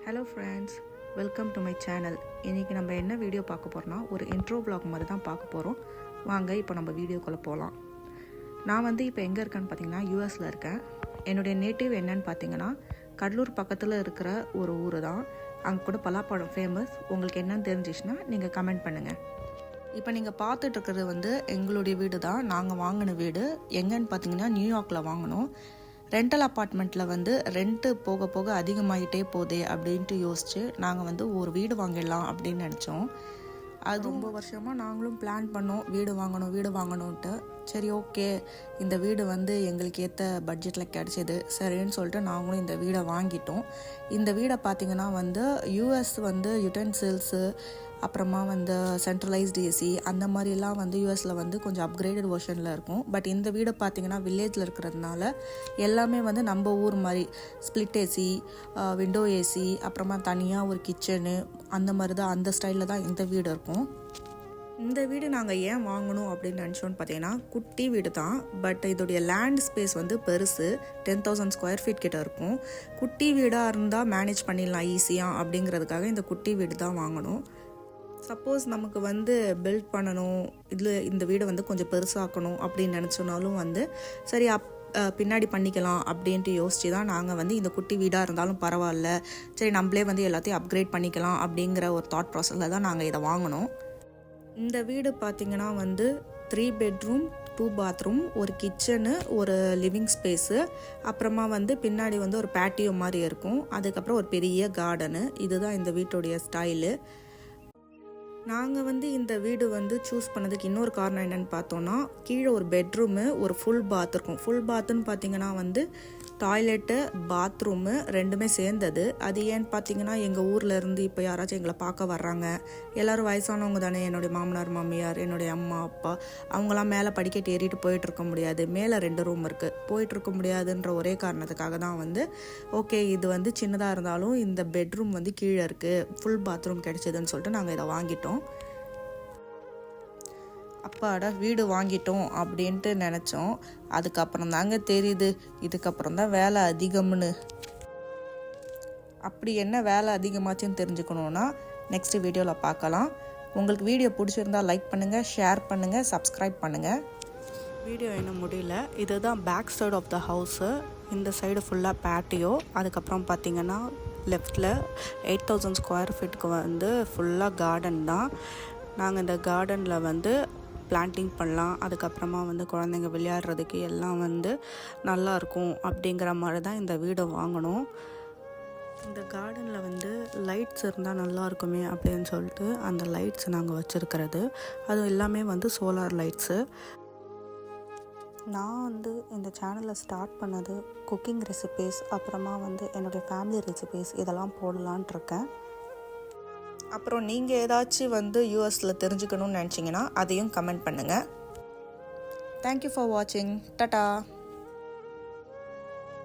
Hello friends, welcome to my channel. இன்றைக்கி நம்ம என்ன வீடியோ பார்க்க போகிறோம்னா ஒரு இன்ட்ரோ வ்ளாக் மாதிரி தான் பார்க்க போகிறோம். வாங்க இப்போ நம்ம வீடியோக்குள்ளே போகலாம். நான் இப்போ எங்கே இருக்கேன்னு பார்த்தீங்கன்னா யூஎஸில் இருக்கேன். என்னுடைய நேட்டிவ் என்னன்னு பார்த்தீங்கன்னா கடலூர் பக்கத்தில் இருக்கிற ஒரு ஊர் தான். அங்கே கூட பலாப்பழம் ஃபேமஸ். உங்களுக்கு என்னன்னு தெரிஞ்சிச்சுன்னா நீங்கள் கமெண்ட் பண்ணுங்கள். இப்போ நீங்கள் பார்த்துட்டு இருக்கிறது எங்களுடைய வீடு தான். நாங்கள் வாங்கின வீடு எங்கன்னு பார்த்தீங்கன்னா நியூயார்க்கில் வாங்கினோம். ரெண்டல் அப்பார்ட்மெண்ட்டில் ரெண்ட்டு போக போக அதிகமாகிட்டே போதே அப்படின்ட்டு யோசித்து நாங்கள் ஒரு வீடு வாங்கிடலாம் அப்படின்னு நினச்சோம். அது ரொம்ப வருஷமாக நாங்களும் பிளான் பண்ணோம் வீடு வாங்கணுன்ட்டு. சரி, ஓகே, இந்த வீடு எங்களுக்கு ஏற்ற பட்ஜெட்டில் கிடச்சிது. சரின்னு சொல்லிட்டு நாங்களும் இந்த வீடை வாங்கிட்டோம். இந்த வீடை பார்த்திங்கன்னா யூஎஸ் யுட்டென்சில்ஸு அப்புறமா சென்ட்ரலைஸ்டு ஏசி அந்த மாதிரிலாம் யூஎஸில் கொஞ்சம் அப்கிரேடட் வெர்ஷனில் இருக்கும். பட் இந்த வீடை பார்த்திங்கன்னா வில்லேஜில் இருக்கிறதுனால எல்லாமே நம்ம ஊர் மாதிரி ஸ்ப்ளிட் ஏசி, விண்டோ ஏசி, அப்புறமா தனியாக ஒரு கிச்சனு அந்த மாதிரி தான், அந்த ஸ்டைலில் தான் இந்த வீடு இருக்கும். இந்த வீடு நாங்கள் ஏன் வாங்கணும் அப்படின்னு நினச்சோன்னு பார்த்தீங்கன்னா குட்டி வீடு தான். பட் இதோடைய லேண்ட் ஸ்பேஸ் பெருசு, 10,000 ஸ்கொயர் ஃபீட் கிட்ட இருக்கும். குட்டி வீடாக இருந்தால் மேனேஜ் பண்ணிடலாம் ஈஸியாக அப்படிங்கிறதுக்காக இந்த குட்டி வீடு தான் வாங்கணும். சப்போஸ் நமக்கு பில்ட் பண்ணணும், இந்த வீடை கொஞ்சம் பெருசாக்கணும் அப்படின்னு நினச்சோனாலும் சரி பின்னாடி பண்ணிக்கலாம் அப்படின்ட்டு யோசிச்சு தான் நாங்கள் இந்த குட்டி வீடாக இருந்தாலும் பரவாயில்ல, சரி நம்மளே எல்லாத்தையும் அப்கிரேட் பண்ணிக்கலாம் அப்படிங்கிற ஒரு தாட் ப்ராசஸில் தான் நாங்கள் இதை வாங்கினோம். இந்த வீடு பார்த்திங்கன்னா 3 பெட்ரூம் 2 பாத்ரூம், ஒரு கிச்சனு, ஒரு லிவிங் ஸ்பேஸு, அப்புறமா பின்னாடி ஒரு பேட்டியோ மாதிரி இருக்கும். அதுக்கப்புறம் ஒரு பெரிய கார்டனு. இதுதான் இந்த வீட்டுடைய ஸ்டைலு. நாங்கள் இந்த வீடு சூஸ் பண்ணதுக்கு இன்னொரு காரணம் என்னென்னு பார்த்தோன்னா, கீழே ஒரு பெட்ரூமு, ஒரு ஃபுல் பாத் இருக்கும். ஃபுல் பாத்துன்னு பார்த்தீங்கன்னா டாய்லெட்டு, பாத்ரூமு ரெண்டுமே சேர்ந்தது. அது ஏன்னு பார்த்தீங்கன்னா எங்கள் ஊரில் இருந்து இப்போ யாராச்சும் எங்களை பார்க்க வர்றாங்க, எல்லோரும் வயசானவங்க தானே, என்னுடைய மாமனார் மாமியார், என்னுடைய அம்மா அப்பா, அவங்களாம் மேலே படிக்கட்டு ஏறிட்டு போயிட்டுருக்க முடியாது. மேலே 2 ரூம் இருக்குது, போயிட்டுருக்க முடியாதுன்ற ஒரே காரணத்துக்காக தான் ஓகே இது சின்னதாக இருந்தாலும் இந்த பெட்ரூம் கீழே இருக்குது, ஃபுல் பாத்ரூம் கிடச்சிதுன்னு சொல்லிட்டு நாங்கள் இதை வாங்கிட்டோம். அப்பாடா வீடு வாங்கிட்டோம் அப்படின்ட்டு நினச்சோம். அதுக்கப்புறம் தாங்க தெரியுது இதுக்கப்புறம் தான் வேலை அதிகம்னு. அப்படி என்ன வேலை அதிகமாச்சுன்னு தெரிஞ்சுக்கணுன்னா நெக்ஸ்ட் வீடியோவில் பார்க்கலாம். உங்களுக்கு வீடியோ பிடிச்சிருந்தா லைக் பண்ணுங்கள், ஷேர் பண்ணுங்கள், சப்ஸ்கிரைப் பண்ணுங்கள். வீடியோ என்ன முடியல. இதுதான் back side of the house. இந்த சைடு ஃபுல்லாக பேட்டியோ. அதுக்கப்புறம் பார்த்திங்கன்னா லெஃப்டில் 8,000 ஸ்கொயர் ஃபீட்டுக்கு ஃபுல்லாக கார்டன் தான். நாங்கள் இந்த கார்டனில் பிளான்டிங் பண்ணலாம், அதுக்கப்புறமா குழந்தைங்க விளையாடுறதுக்கு எல்லாம் நல்லாயிருக்கும் அப்படிங்கிற மாதிரி தான் இந்த வீடை வாங்கினோம். இந்த கார்டனில் லைட்ஸ் இருந்தால் நல்லாயிருக்குமே அப்படின்னு சொல்லிட்டு அந்த லைட்ஸ் நாங்கள் வச்சுருக்கிறது. அது எல்லாமே சோலார் லைட்ஸு. நான் இந்த சேனலை ஸ்டார்ட் பண்ணது குக்கிங் ரெசிபீஸ், அப்புறமா என்னுடைய ஃபேமிலி ரெசிபீஸ் இதெல்லாம் போடலான் இருக்கேன். அப்புறம் நீங்கள் ஏதாச்சும் யூஎஸில் தெரிஞ்சுக்கணும்னு நினச்சிங்கன்னா அதையும் கமெண்ட் பண்ணுங்கள். தேங்க்யூ ஃபார் வாட்சிங். டாடா.